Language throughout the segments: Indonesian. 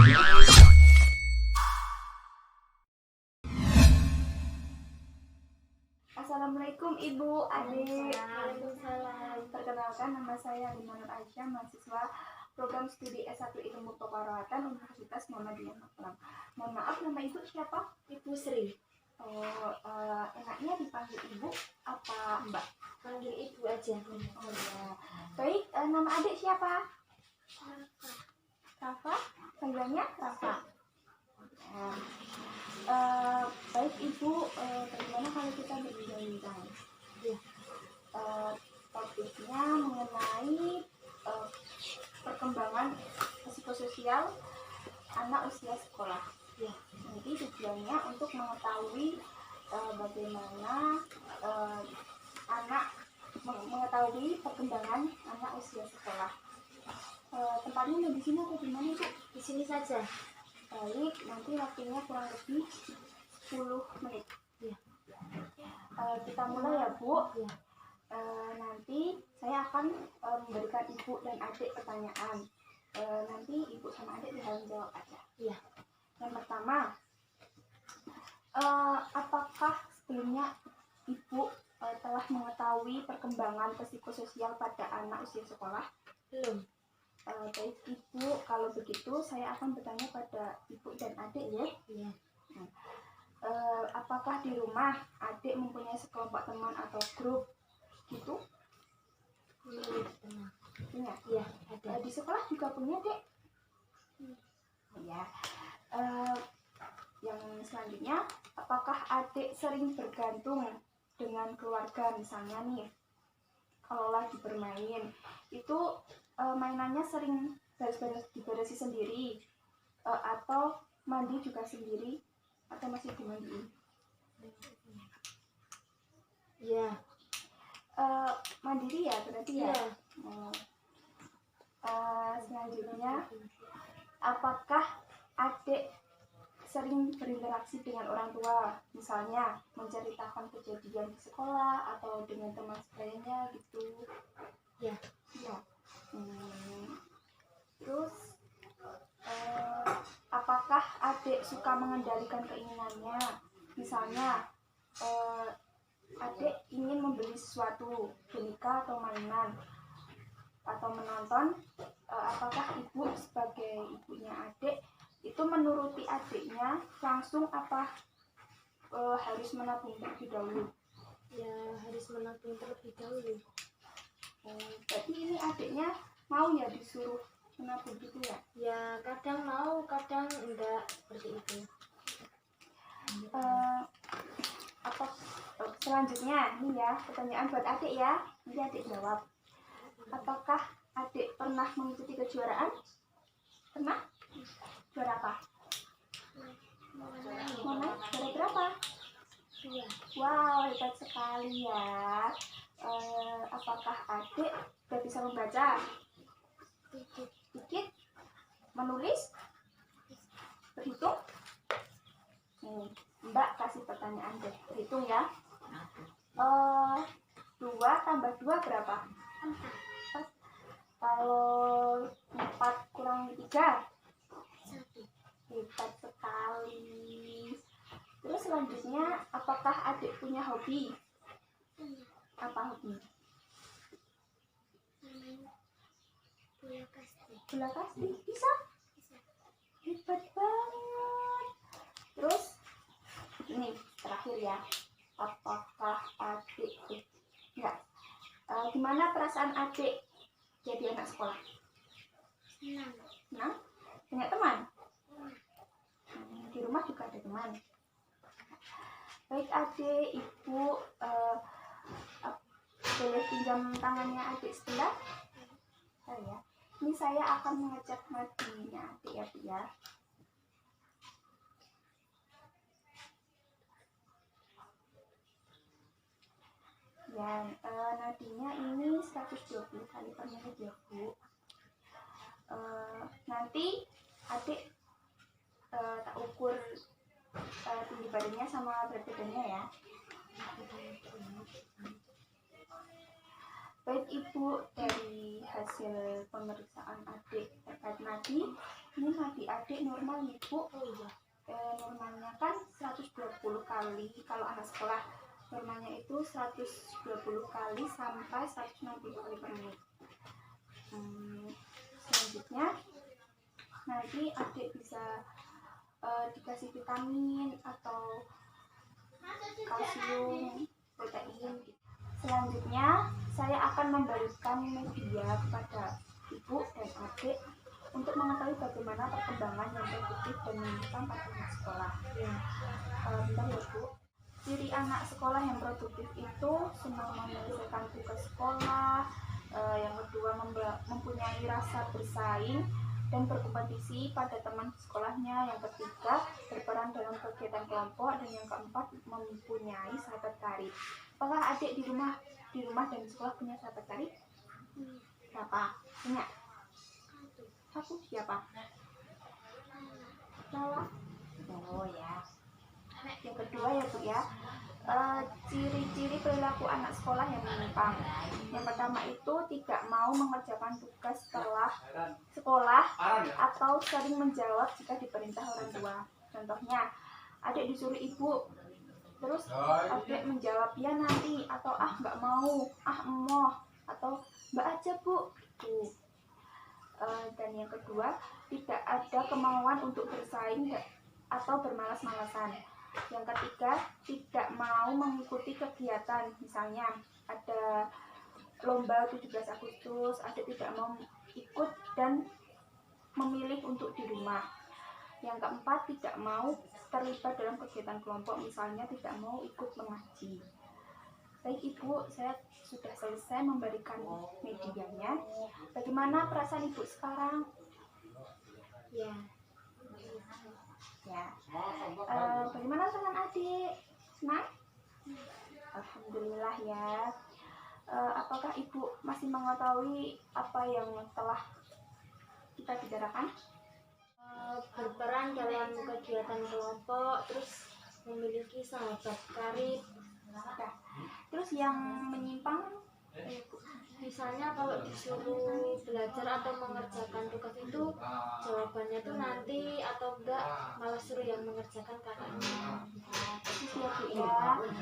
Assalamualaikum Ibu, Adik. Waalaikumsalam. Perkenalkan, nama saya Lina Nur Aisyah, mahasiswa program studi S1 Ilmu Keperawatan Universitas Muhammadiyah Magelang. Mohon maaf, nama Ibu siapa? Ibu Sri. Enaknya dipanggil Ibu apa Mbak? Panggil Ibu aja. Oh ya. Baik, nama adik siapa? Rafa. Panggilannya Rafa. Baik Ibu, bagaimana kalau kita berbincang? Ya. Topiknya mengenai perkembangan psikososial anak usia sekolah. Ya. Jadi tujuannya untuk mengetahui bagaimana anak mengetahui perkembangan anak usia sekolah. Tempatnya di sini atau di mana Bu? Di sini saja. Baik, nanti waktunya kurang lebih 10 menit. Ya. Kita mulai ya Bu. Ya. Nanti saya akan memberikan Ibu dan adik pertanyaan. Nanti Ibu sama adik tinggal jawab aja. Ya. Yang pertama, apakah sebelumnya Ibu telah mengetahui perkembangan psikososial pada anak usia sekolah? Belum. Baik Ibu, kalau begitu saya akan bertanya pada Ibu dan adik ya. Iya. Apakah di rumah adik mempunyai sekelompok teman atau grup gitu? Punya? Iya, ada. Di sekolah juga punya dek? Ya. Yang selanjutnya, apakah adik sering bergantung dengan keluarga misalnya nih? Kalau lagi bermain, itu mainannya sering diberesi sendiri atau mandi juga sendiri atau masih dimandiin? Iya. Mandiri ya berarti ya? Iya. Selanjutnya, apakah adik sering berinteraksi dengan orang tua, misalnya menceritakan kejadian di sekolah atau dengan teman sebayanya gitu? Ya. Ya. Terus apakah adik suka mengendalikan keinginannya? Misalnya adik ingin membeli sesuatu, boneka atau mainan atau menonton, apakah ibu sebagai ibunya adik itu menuruti adiknya langsung apa harus menabung terlebih dahulu? Ya, harus menabung terlebih dahulu. Berarti ini adiknya mau ya disuruh menabung gitu ya? Ya, kadang mau, kadang enggak, seperti itu. Selanjutnya nih ya, pertanyaan buat adik ya. Nanti adik jawab. Apakah adik pernah mengikuti kejuaraan? Pernah? Juara apa? Mana? Juara berapa? Iya. Wow, hebat sekali ya. Apakah adik sudah bisa membaca? Dikit? Menulis? Berhitung? Mbak kasih pertanyaan deh. Berhitung ya. 2 tambah 2 berapa? 4. Kalau 4 kurang 3? 1. Hebat sekali. Terus selanjutnya, apakah adik punya hobi? Apa hobi? Bola kasti. Bisa? Hebat banget. Terus ini terakhir ya, apakah adik gimana perasaan adik jadi anak sekolah? Senang? Punya teman? Di rumah juga ada teman. Baik adik, ibu boleh pinjam tangannya adik sebelah? Ya. Ini saya akan mengecek nadinya adik ya Bu ya. Ya, nadinya ini 120 kali per menit ya Bu. Nanti adik tak ukur tinggi badannya sama berat badannya ya. Baik Ibu, dari hasil pemeriksaan adik terkait nadi, Ini adik-adik normal nih Bu. Oh iya. Normalnya kan 120 kali, kalau anak sekolah normalnya itu 120 kali sampai 160 kali per menit. Selanjutnya nanti adik bisa dikasih vitamin atau kalsium, protein. Selanjutnya saya akan memberikan media kepada ibu dan adik untuk mengetahui bagaimana perkembangan yang produktif dan menyenangkan pada anak sekolah. Bentar ya Bu. Ciri anak sekolah yang produktif itu senang menyelesaikan tugas sekolah, yang kedua mempunyai rasa bersaing dan berkompetisi pada teman sekolahnya, yang ketiga berperan dalam kegiatan kelompok, dan yang keempat mempunyai sahabat karib. Apakah adik di rumah dan sekolah punya sahabat karib? Berapa? Punya? Satu. Siapa? Lala. Oh ya. Yang kedua ya Bu ya, ciri-ciri perilaku anak sekolah yang menyimpang. Yang pertama itu tidak mau mengerjakan tugas setelah sekolah atau sering menjawab jika diperintah orang tua. Contohnya, adik disuruh ibu, terus adik menjawab ya nanti, atau ah nggak mau, ah emoh, atau mbak aja Bu. Gitu. Dan yang kedua, tidak ada kemauan untuk bersaing atau bermalas-malasan. Yang ketiga, tidak mau mengikuti kegiatan, misalnya ada lomba 17 Agustus, adik tidak mau ikut dan memilih untuk di rumah. Yang keempat, tidak mau terlibat dalam kegiatan kelompok, misalnya tidak mau ikut mengaji. Baik Ibu, saya sudah selesai memberikan medianya. Bagaimana perasaan Ibu sekarang? Ya. Ya. Bagaimana perasaan adik? Senang? Alhamdulillah ya. Apakah Ibu masih mengetahui apa yang telah kita bicarakan? Berperan dalam kegiatan kelompok, terus memiliki sahabat karib. Nah, terus yang menyimpang, Misalnya kalau disuruh belajar atau mengerjakan tugas itu, jawabannya tuh nanti atau enggak, malah suruh yang mengerjakan kakaknya. itu ya Bu ya.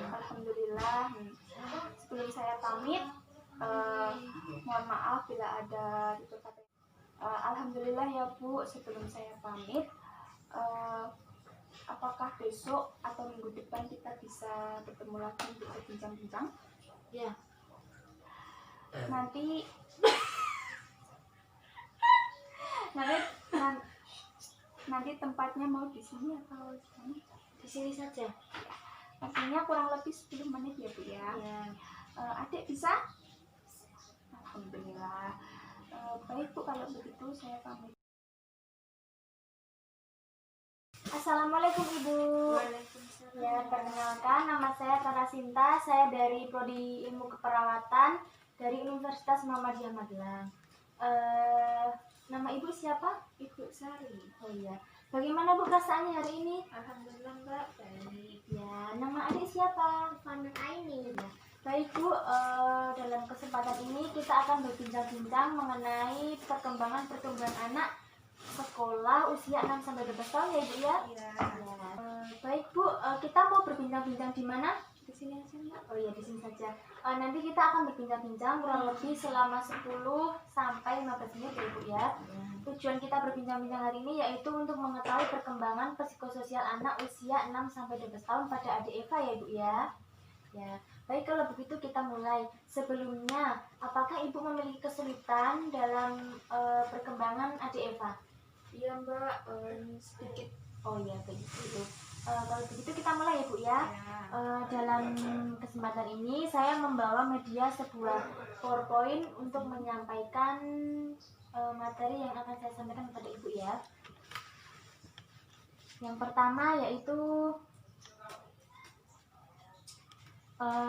Alhamdulillah. Sebelum saya pamit, mohon maaf bila ada kata. Alhamdulillah ya Bu, sebelum saya pamit, apakah besok atau minggu depan kita bisa bertemu lagi untuk berbincang-bincang? Ya. Nanti tempatnya mau di sini atau di sana? Di sini saja. Pastinya kurang lebih 10 menit ya Bu ya. Ya. Adik bisa? Alhamdulillah. Baik Bu, kalau begitu saya pamit. Assalamualaikum Ibu. Waalaikumsalam. Ya, perkenalkan nama saya Tara Sinta, saya dari Prodi Ilmu Keperawatan dari Universitas Muhammadiyah Magelang. Nama Ibu siapa? Ibu Sari. Oh iya. Bagaimana Bu perasaannya hari ini? Alhamdulillah Mbak, baik. Ya, nama adik siapa? Fana Aini. Ya. Baik Bu, dalam kesempatan ini kita akan berbincang-bincang mengenai perkembangan anak sekolah usia 6-12 tahun ya Bu ya? Iya. Baik Bu, kita mau berbincang-bincang di mana? Di sini aja Mbak. Oh iya, di sini saja. Nanti kita akan berbincang-bincang kurang lebih selama 10 sampai 15 menit ya Bu ya. Tujuan kita berbincang-bincang hari ini yaitu untuk mengetahui perkembangan psikososial anak usia 6-12 tahun pada adik Eva ya Bu ya. Ya, baik kalau begitu kita mulai. Sebelumnya, apakah Ibu memiliki kesulitan dalam perkembangan adik Eva? Iya Mbak, sedikit. Oh iya, begitu. Kalau begitu kita mulai ya Bu ya. Dalam kesempatan ini saya membawa media sebuah PowerPoint untuk menyampaikan materi yang akan saya sampaikan kepada Ibu ya. Yang pertama yaitu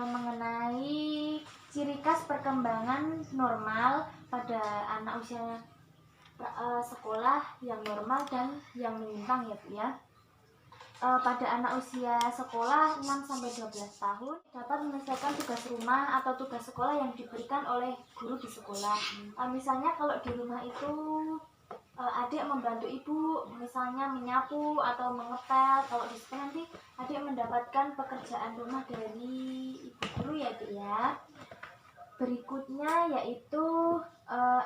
mengenai ciri khas perkembangan normal pada anak usia sekolah yang normal dan yang menyimpang ya Bu ya. Pada anak usia sekolah 6-12 tahun dapat menyelesaikan tugas rumah atau tugas sekolah yang diberikan oleh guru di sekolah. Misalnya kalau di rumah itu adik membantu ibu, misalnya menyapu atau mengepel. Kalau di sekolah nanti adik mendapatkan pekerjaan rumah dari ibu guru ya Dek ya. Berikutnya yaitu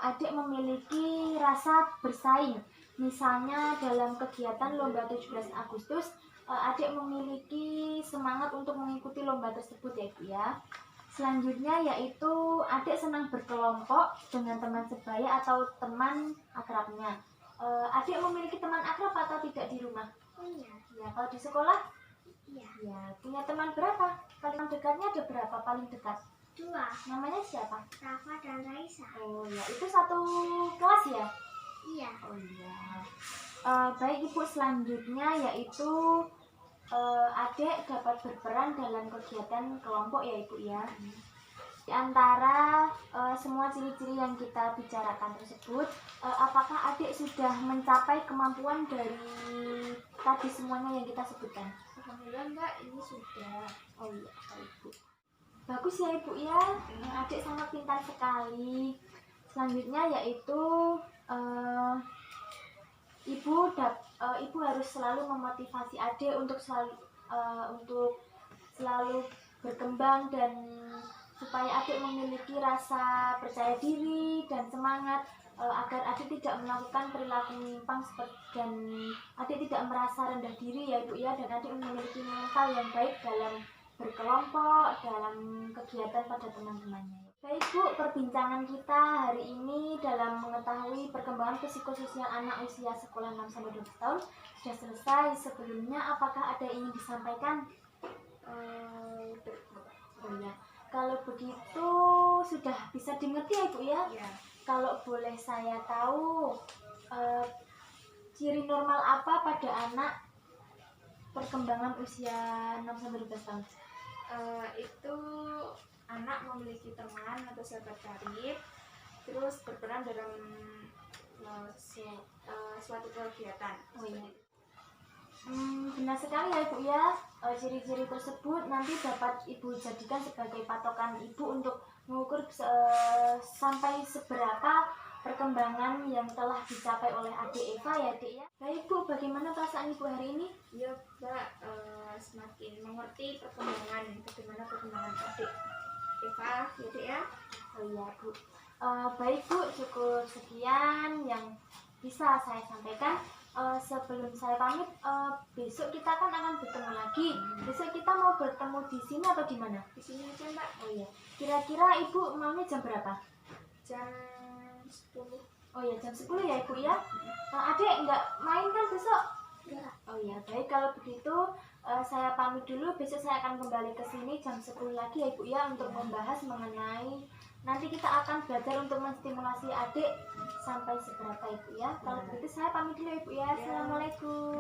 adik memiliki rasa bersaing. Misalnya dalam kegiatan lomba 17 Agustus, adik memiliki semangat untuk mengikuti lomba tersebut ya Bu ya. Selanjutnya yaitu adik senang berkelompok dengan teman sebaya atau teman akrabnya. Adik memiliki teman akrab atau tidak di rumah? Iya. Ya, kalau di sekolah? Iya. Ya, punya teman berapa? Paling dekatnya ada berapa paling dekat? 2. Namanya siapa? Rafa dan Raisa. Oh ya, itu satu kelas ya? Iya. Oh iya. Baik Ibu, selanjutnya yaitu adik dapat berperan dalam kegiatan kelompok ya Ibu ya. Di antara semua ciri-ciri yang kita bicarakan tersebut, apakah adik sudah mencapai kemampuan dari tadi semuanya yang kita sebutkan? Alhamdulillah Mbak, ini sudah. Oh iya, Ibu. Bagus ya Ibu ya, adik sangat pintar sekali. Selanjutnya yaitu Ibu harus selalu memotivasi adik untuk selalu berkembang dan supaya adik memiliki rasa percaya diri dan semangat agar adik tidak melakukan perilaku menyimpang dan adik tidak merasa rendah diri ya Ibu ya, dan adik memiliki mental yang baik dalam berkelompok, dalam kegiatan pada teman-temannya. Baik Bu, perbincangan kita hari ini dalam mengetahui perkembangan psikososial anak usia sekolah 6-12 tahun sudah selesai. Sebelumnya apakah ada yang ingin disampaikan? Oh ya, kalau begitu sudah bisa dimengerti ya Ibu ya? Iya. Kalau boleh saya tahu, ciri normal apa pada anak perkembangan usia 6-12 tahun? Itu anak memiliki teman atau sahabat karib, terus berperan dalam suatu kegiatan. Oh iya. Benar sekali ya Ibu ya. Ciri-ciri tersebut nanti dapat Ibu jadikan sebagai patokan Ibu untuk mengukur sampai seberapa perkembangan yang telah dicapai oleh adik Eva ya Dek ya. Baik Bu, bagaimana perasaan Ibu hari ini? Ya Mbak, semakin mengerti bagaimana perkembangan adik Eva ya Dek ya. Oh iya Bu. Baik Bu, cukup sekian yang bisa saya sampaikan. Sebelum saya pamit, besok kita kan akan bertemu lagi. Besok kita mau bertemu di sini atau di mana? Di sini aja Mbak. Oh iya. Kira-kira Ibu maunya jam berapa? Jam 10. Oh iya, jam 10 ya Ibu ya. Adik nggak main kan besok? Enggak. Oh iya, baik kalau begitu saya pamit dulu. Besok saya akan kembali ke sini jam 10 lagi ya Ibu ya untuk membahas mengenai nanti kita akan belajar untuk menstimulasi adik sampai seberapa Ibu ya. Kalau begitu saya pamit dulu ya Ibu ya. Assalamualaikum.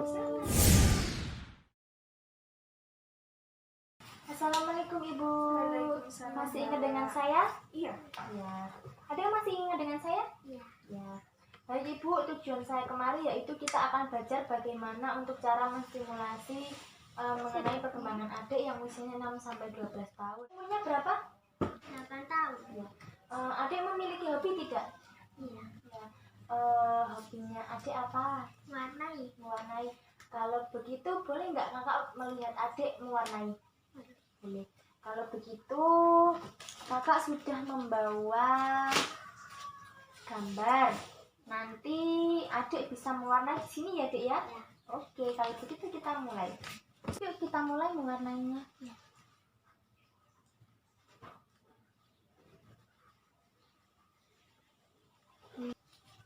Assalamualaikum Ibu. Waalaikumsalam. Masih ingat dengan saya? Iya. Ya. Ada yang masih ingat dengan saya? Iya. Ya. Baik Ibu, tujuan saya kemarin yaitu kita akan belajar bagaimana untuk cara menstimulasi mengenai perkembangan adik yang usianya 6-12 tahun. Umurnya berapa? 8 tahun. Ya. Adik memiliki hobi tidak? Iya. Ya. Hobinya adik apa? Warnai. Mewarnai. Kalau begitu boleh nggak kakak melihat adik mewarnai? Boleh. Kalau begitu kakak sudah membawa gambar. Nanti adik bisa mewarnai di sini ya Dek ya? Ya. Oke, kalau begitu kita mulai. Yuk kita mulai mewarnainya. Ya.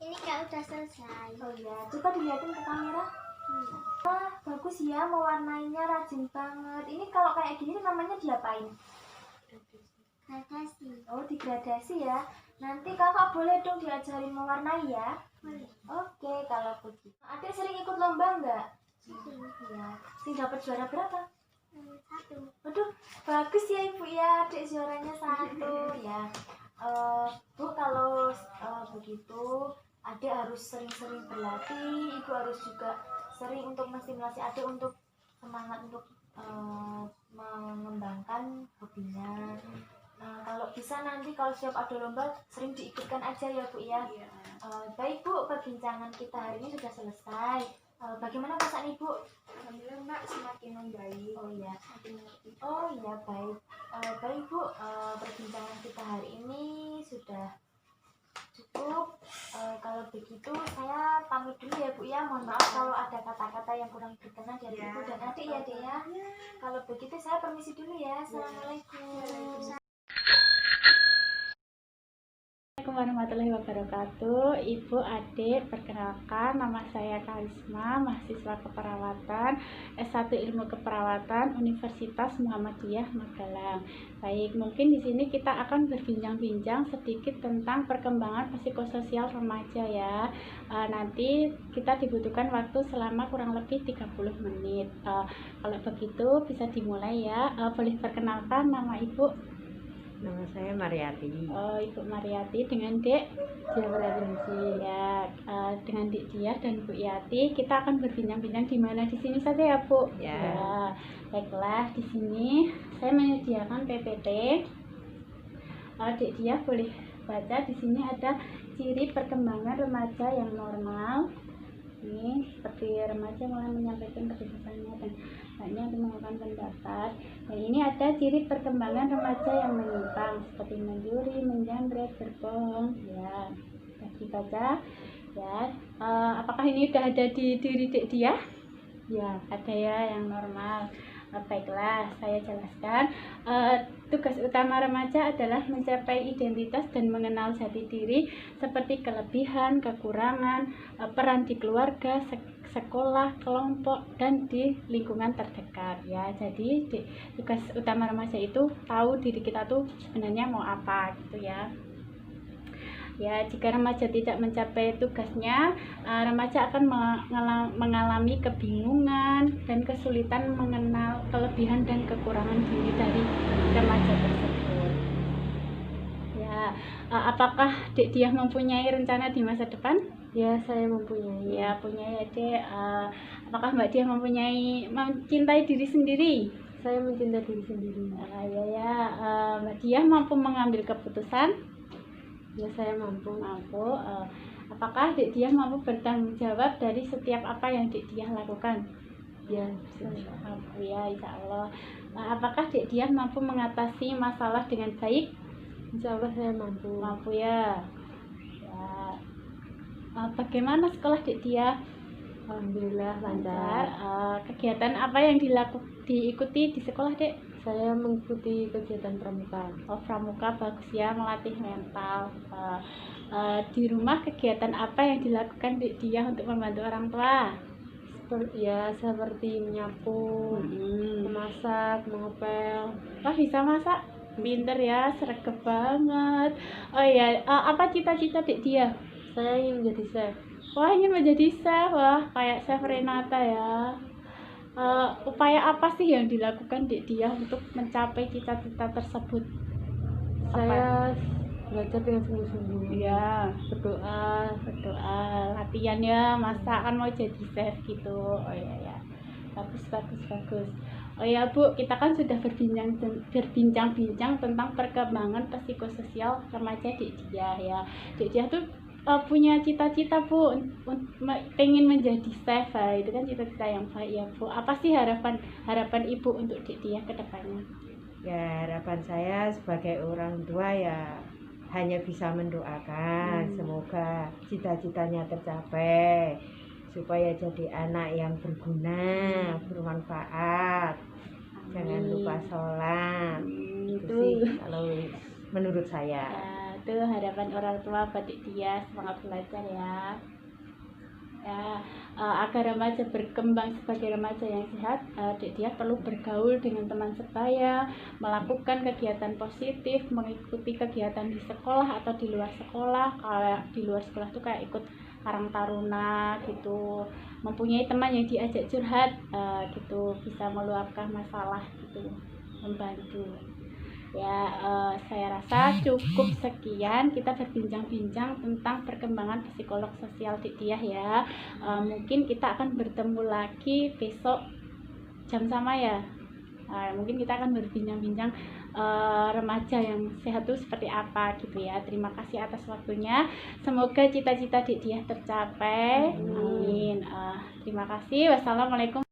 Ini Kak udah selesai. Oh ya, coba dilihatin ke kamera. Wah, bagus ya mewarnainya, rajin banget. Ini kalau kayak gini namanya diapain? Gradasi. Oh, digradasi ya. Nanti kakak boleh dong diajarin mewarnai ya. Boleh. Oke, kalau begitu. Adik sering ikut lomba nggak? Satu. Iya. Sing dapat juara berapa? 1. Aduh, bagus ya Ibu ya, adik juaranya 1 ya. Bu, kalau begitu adik harus sering-sering berlatih. Ibu harus juga sering untuk menstimulasi adik untuk semangat untuk mengembangkan hobinya. Nah, kalau bisa nanti kalau setiap ada lomba sering diikutkan aja ya Bu ya. Iya. Baik Bu, perbincangan kita hari ini sudah selesai. Bagaimana perasaan Ibu? Alhamdulillah Mbak, semakin membaik. Oh iya. Semakin mengerti. Oh iya, baik. Baik Bu, perbincangan kita hari ini sudah cukup. Kalau begitu saya pamit dulu ya Bu ya. Mohon maaf kalau ada kata-kata yang kurang berkenan dari Ya, Ibu dan adik ya Dek ya. Kalau begitu saya permisi dulu ya. Assalamualaikum. Assalamualaikum warahmatullahi wabarakatuh. Ibu, adik, perkenalkan nama saya Karisma, mahasiswa keperawatan S1 Ilmu Keperawatan Universitas Muhammadiyah Magelang. Baik, mungkin di sini kita akan berbincang-bincang sedikit tentang perkembangan psikososial remaja ya. Nanti kita dibutuhkan waktu selama kurang lebih 30 menit. Kalau begitu bisa dimulai ya. Boleh perkenalkan nama Ibu? Nama saya Mariati. Oh, Ibu Mariati dengan Dek Dia berada ya, dengan Dek Diah dan Bu Yati kita akan berbincang-bincang di mana di sini saja ya Bu. Ya. Baiklah, di sini saya menyediakan PPT. Dek Diah boleh baca, di sini ada ciri perkembangan remaja yang normal. Ini seperti remaja mulai menyampaikan kebebasannya dan hanya untuk mengungkapkan pendapat. Dan ini ada ciri perkembangan remaja yang menyimpang seperti mencuri, menjamret, berbohong. Ya, sudah dibaca. Ya, apakah ini sudah ada di diri Dek Diah? Ya, ada ya yang normal. Baiklah, saya jelaskan. Tugas utama remaja adalah mencapai identitas dan mengenal jati diri seperti kelebihan, kekurangan, peran di keluarga, sekolah, kelompok, dan di lingkungan terdekat. Ya, jadi tugas utama remaja itu tahu diri kita tuh sebenarnya mau apa gitu ya. Ya, jika remaja tidak mencapai tugasnya, remaja akan mengalami kebingungan dan kesulitan mengenal kelebihan dan kekurangan diri dari remaja tersebut. Ya, apakah Dek Diah mempunyai rencana di masa depan? Ya, saya mempunyai. Ya, punya ya Dek. Apakah Mbak Diah mencintai diri sendiri? Saya mencintai diri sendiri. Ya, Mbak Diah mampu mengambil keputusan? Ya, saya mampu. Apakah Dek Diah mampu bertanggung jawab dari setiap apa yang Dek Diah lakukan? Ya, Mampu ya, insya Allah. Apakah Dek Diah mampu mengatasi masalah dengan baik? insya Allah saya mampu. Mampu ya. Ya. Bagaimana sekolah Dek Diah? Alhamdulillah Lancar. lancar. Kegiatan apa yang diikuti di sekolah Dek? Saya mengikuti kegiatan pramuka. Oh, pramuka bagus ya, melatih mental. Di rumah kegiatan apa yang dilakukan Dek Diah untuk membantu orang tua? Seperti menyapu, memasak, mengepel. Wah, bisa masak? Pinter ya, sregep banget. Oh iya, apa cita-cita Dek Diah? Saya ingin menjadi chef. Wah, ingin menjadi chef. Wah, kayak Chef Renata ya. Upaya apa sih yang dilakukan Dek Diah untuk mencapai cita-cita tersebut? Saya belajar dengan sungguh-sungguh. Ya, Berdoa. latihan ya, masa kan mau jadi chef gitu. Oh iya ya, bagus. Oh ya Bu, kita kan sudah berbincang-bincang tentang perkembangan psikososial remaja Dek Diah ya. Dek Diah tuh punya cita-cita Bu, pengen menjadi chef. Itu kan cita-cita yang baik ya Bu. Apa sih harapan Ibu untuk Dek Diah ke depannya? Ya, harapan saya sebagai orang tua ya hanya bisa mendoakan semoga cita-citanya tercapai supaya jadi anak yang berguna, bermanfaat. Jangan lupa sholat. Itu sih kalau menurut saya. Ya, itu harapan orang tua buat Dek Diah, semangat belajar ya. Ya, agar remaja berkembang sebagai remaja yang sehat, Dek Diah perlu bergaul dengan teman sebaya, melakukan kegiatan positif, mengikuti kegiatan di sekolah atau di luar sekolah. Kalau di luar sekolah tuh kayak ikut Karang Taruna gitu, mempunyai teman yang diajak curhat gitu, bisa meluapkan masalah gitu, membantu. Ya, saya rasa cukup sekian kita berbincang-bincang tentang perkembangan psikolog sosial Dek Diah ya. Mungkin kita akan bertemu lagi besok jam sama ya. Mungkin kita akan berbincang-bincang remaja yang sehat itu seperti apa gitu ya. Terima kasih atas waktunya. Semoga cita-cita Dik Diah tercapai. Amin. Terima kasih. Wassalamualaikum.